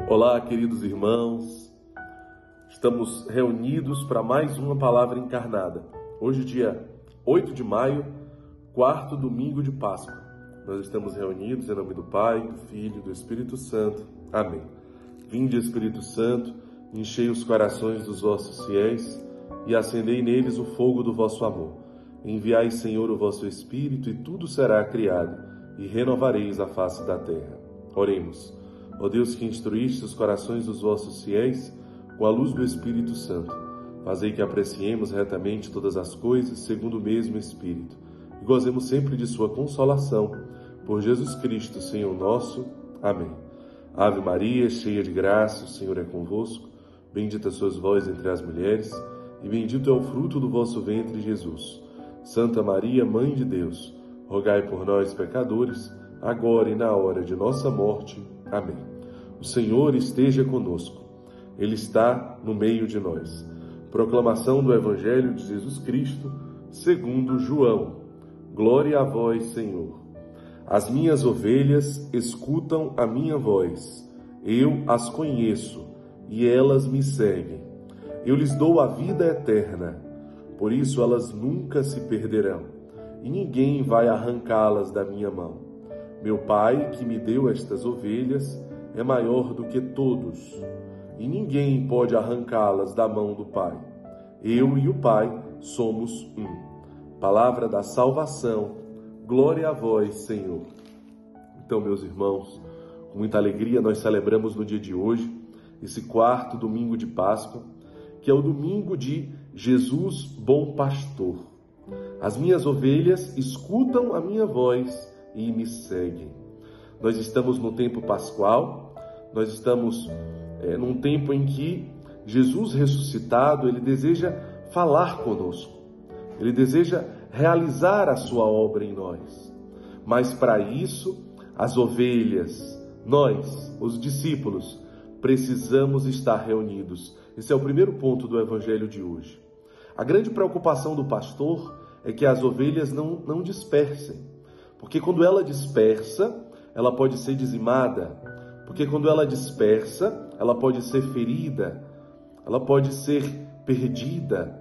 Olá, queridos irmãos, estamos reunidos para mais uma palavra encarnada. Hoje, dia 8 de maio, quarto domingo de Páscoa. Nós estamos reunidos em nome do Pai, do Filho e do Espírito Santo. Amém. Vinde, Espírito Santo, enchei os corações dos vossos fiéis e acendei neles o fogo do vosso amor. Enviai, Senhor, o vosso Espírito e tudo será criado e renovareis a face da terra. Oremos. Ó Deus, que instruíste os corações dos vossos fiéis com a luz do Espírito Santo, fazei que apreciemos retamente todas as coisas segundo o mesmo Espírito e gozemos sempre de sua consolação. Por Jesus Cristo, Senhor nosso. Amém. Ave Maria, cheia de graça, o Senhor é convosco. Bendita sois vós entre as mulheres e bendito é o fruto do vosso ventre, Jesus. Santa Maria, Mãe de Deus, rogai por nós, pecadores, agora e na hora de nossa morte. Amém. O Senhor esteja conosco. Ele está no meio de nós. Proclamação do Evangelho de Jesus Cristo, segundo João. Glória a vós, Senhor. As minhas ovelhas escutam a minha voz. Eu as conheço e elas me seguem. Eu lhes dou a vida eterna. Por isso elas nunca se perderão e ninguém vai arrancá-las da minha mão. Meu Pai, que me deu estas ovelhas, é maior do que todos, e ninguém pode arrancá-las da mão do Pai. Eu e o Pai somos um. Palavra da salvação. Glória a vós, Senhor. Então, meus irmãos, com muita alegria nós celebramos no dia de hoje esse quarto domingo de Páscoa, que é o domingo de Jesus, bom pastor. As minhas ovelhas escutam a minha voz e me seguem. Nós estamos no tempo pascual, nós estamos num tempo em que Jesus ressuscitado, ele deseja falar conosco, ele deseja realizar a sua obra em nós. Mas para isso, as ovelhas, nós, os discípulos, precisamos estar reunidos. Esse é o primeiro ponto do Evangelho de hoje. A grande preocupação do pastor é que as ovelhas não dispersem. Porque quando ela dispersa, ela pode ser dizimada. Porque quando ela dispersa, ela pode ser ferida. Ela pode ser perdida.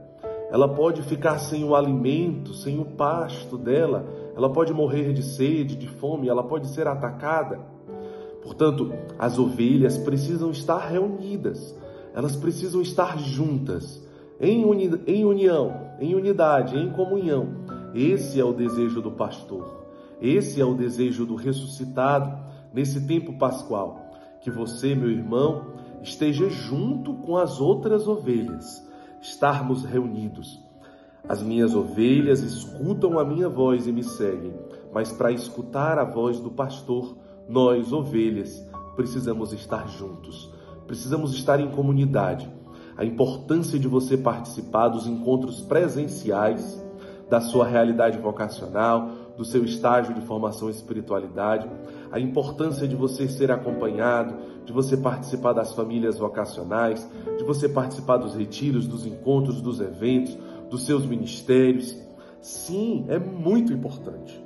Ela pode ficar sem o alimento, sem o pasto dela. Ela pode morrer de sede, de fome. Ela pode ser atacada. Portanto, as ovelhas precisam estar reunidas. Elas precisam estar juntas, em união, em unidade, em comunhão. Esse é o desejo do pastor. Esse é o desejo do ressuscitado nesse tempo pascual. Que você, meu irmão, esteja junto com as outras ovelhas. Estarmos reunidos. As minhas ovelhas escutam a minha voz e me seguem. Mas para escutar a voz do pastor, nós, ovelhas, precisamos estar juntos. Precisamos estar em comunidade. A importância de você participar dos encontros presenciais, da sua realidade vocacional, do seu estágio de formação e espiritualidade, a importância de você ser acompanhado, de você participar das famílias vocacionais, de você participar dos retiros, dos encontros, dos eventos, dos seus ministérios. Sim, é muito importante.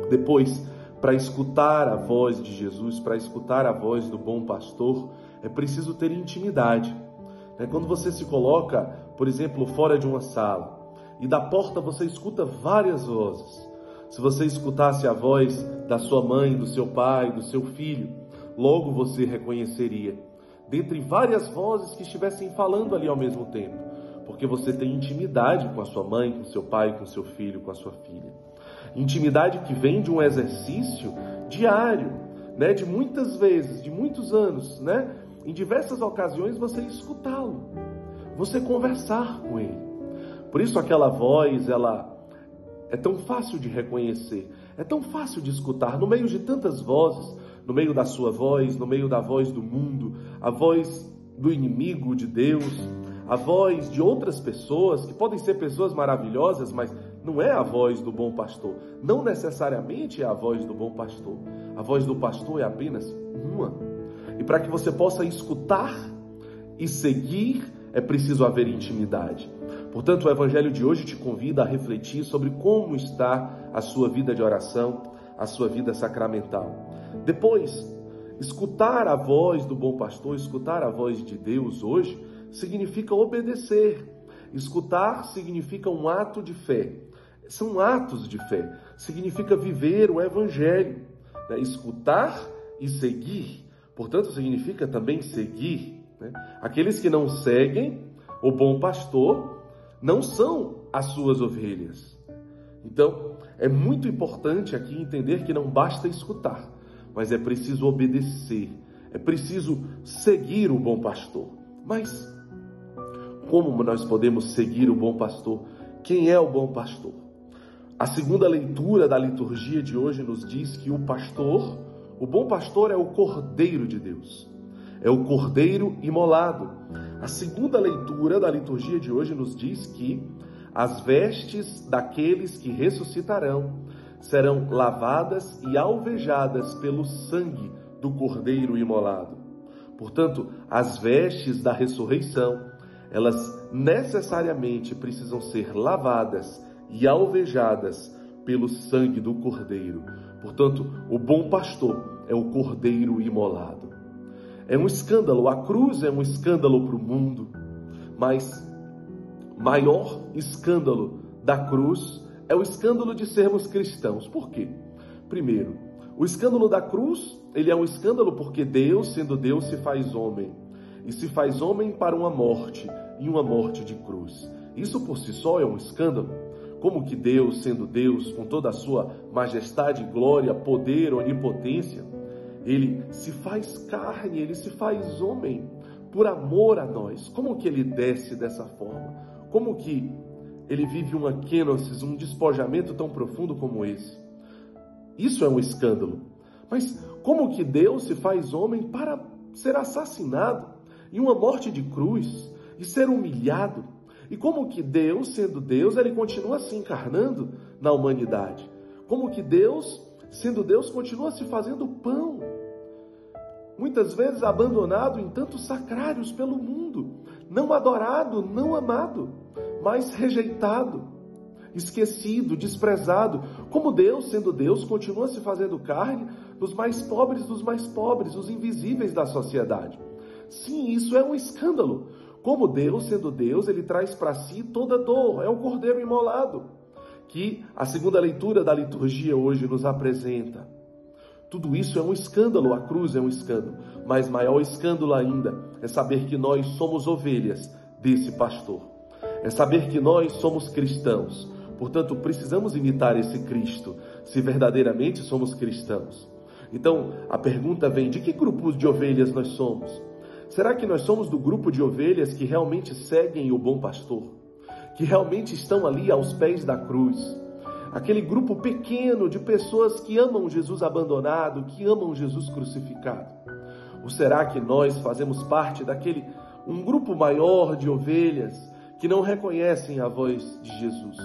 Depois, para escutar a voz de Jesus, para escutar a voz do bom pastor, é preciso ter intimidade. Quando você se coloca, por exemplo, fora de uma sala, e da porta você escuta várias vozes. Se você escutasse a voz da sua mãe, do seu pai, do seu filho, logo você reconheceria, dentre várias vozes que estivessem falando ali ao mesmo tempo, porque você tem intimidade com a sua mãe, com o seu pai, com o seu filho, com a sua filha. Intimidade que vem de um exercício diário, de muitas vezes, de muitos anos, em diversas ocasiões você escutá-lo, você conversar com ele. Por isso aquela voz, ela é tão fácil de reconhecer, é tão fácil de escutar, no meio de tantas vozes, no meio da sua voz, no meio da voz do mundo, a voz do inimigo de Deus, a voz de outras pessoas, que podem ser pessoas maravilhosas, mas não é a voz do bom pastor, não necessariamente é a voz do bom pastor. A voz do pastor é apenas uma. E para que você possa escutar e seguir, é preciso haver intimidade. Portanto, o Evangelho de hoje te convida a refletir sobre como está a sua vida de oração, a sua vida sacramental. Depois, escutar a voz do bom pastor, escutar a voz de Deus hoje, significa obedecer. Escutar significa um ato de fé. São atos de fé. Significa viver o Evangelho. Escutar e seguir. Portanto, significa também seguir. Aqueles que não seguem o bom pastor não são as suas ovelhas. Então, é muito importante aqui entender que não basta escutar, mas é preciso obedecer, é preciso seguir o bom pastor. Mas como nós podemos seguir o bom pastor? Quem é o bom pastor? A segunda leitura da liturgia de hoje nos diz que o bom pastor é o Cordeiro de Deus, é o Cordeiro imolado. A segunda leitura da liturgia de hoje nos diz que as vestes daqueles que ressuscitarão serão lavadas e alvejadas pelo sangue do Cordeiro imolado. Portanto, as vestes da ressurreição, elas necessariamente precisam ser lavadas e alvejadas pelo sangue do Cordeiro. Portanto, o bom pastor é o Cordeiro imolado. É um escândalo, a cruz é um escândalo para o mundo, mas maior escândalo da cruz é o escândalo de sermos cristãos. Por quê? Primeiro, o escândalo da cruz, ele é um escândalo porque Deus, sendo Deus, se faz homem. E se faz homem para uma morte, e uma morte de cruz. Isso por si só é um escândalo. Como que Deus, sendo Deus, com toda a sua majestade, glória, poder, onipotência, ele se faz carne, ele se faz homem por amor a nós. Como que ele desce dessa forma? Como que ele vive uma kenosis, um despojamento tão profundo como esse? Isso é um escândalo. Mas como que Deus se faz homem para ser assassinado em uma morte de cruz e ser humilhado? E como que Deus, sendo Deus, ele continua se encarnando na humanidade? Como que Deus, sendo Deus, continua se fazendo pão? Muitas vezes abandonado em tantos sacrários pelo mundo, não adorado, não amado, mas rejeitado, esquecido, desprezado. Como Deus, sendo Deus, continua se fazendo carne dos mais pobres, os invisíveis da sociedade. Sim, isso é um escândalo. Como Deus, sendo Deus, ele traz para si toda dor. É o Cordeiro imolado que a segunda leitura da liturgia hoje nos apresenta. Tudo isso é um escândalo, a cruz é um escândalo. Mas maior escândalo ainda é saber que nós somos ovelhas desse pastor. É saber que nós somos cristãos. Portanto, precisamos imitar esse Cristo, se verdadeiramente somos cristãos. Então, a pergunta vem, de que grupo de ovelhas nós somos? Será que nós somos do grupo de ovelhas que realmente seguem o bom pastor? Que realmente estão ali aos pés da cruz? Aquele grupo pequeno de pessoas que amam Jesus abandonado, que amam Jesus crucificado? Ou será que nós fazemos parte um grupo maior de ovelhas que não reconhecem a voz de Jesus,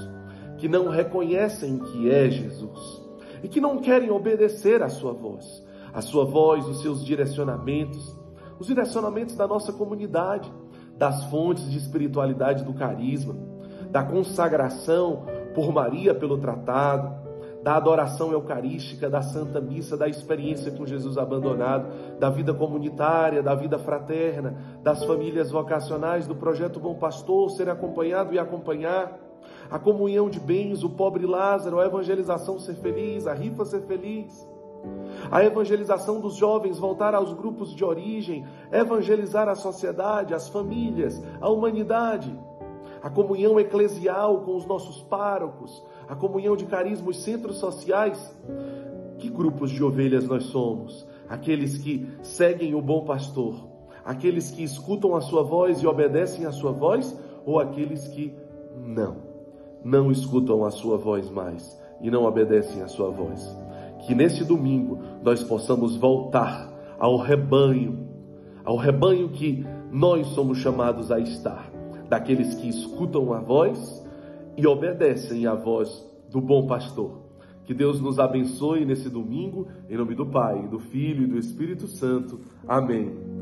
que não reconhecem que é Jesus e que não querem obedecer à sua voz, os seus direcionamentos, os direcionamentos da nossa comunidade, das fontes de espiritualidade do carisma, da consagração por Maria pelo tratado, da adoração eucarística, da Santa Missa, da experiência com Jesus abandonado, da vida comunitária, da vida fraterna, das famílias vocacionais, do projeto Bom Pastor, ser acompanhado e acompanhar, a comunhão de bens, o pobre Lázaro, a evangelização ser feliz, a rifa ser feliz, a evangelização dos jovens, voltar aos grupos de origem, evangelizar a sociedade, as famílias, a humanidade, a comunhão eclesial com os nossos párocos, a comunhão de carisma, os centros sociais. Que grupos de ovelhas nós somos? Aqueles que seguem o bom pastor, aqueles que escutam a sua voz e obedecem a sua voz, ou aqueles que não escutam a sua voz mais e não obedecem a sua voz? Que nesse domingo nós possamos voltar ao rebanho que nós somos chamados a estar, daqueles que escutam a voz e obedecem à voz do bom pastor. Que Deus nos abençoe nesse domingo, em nome do Pai, do Filho e do Espírito Santo. Amém.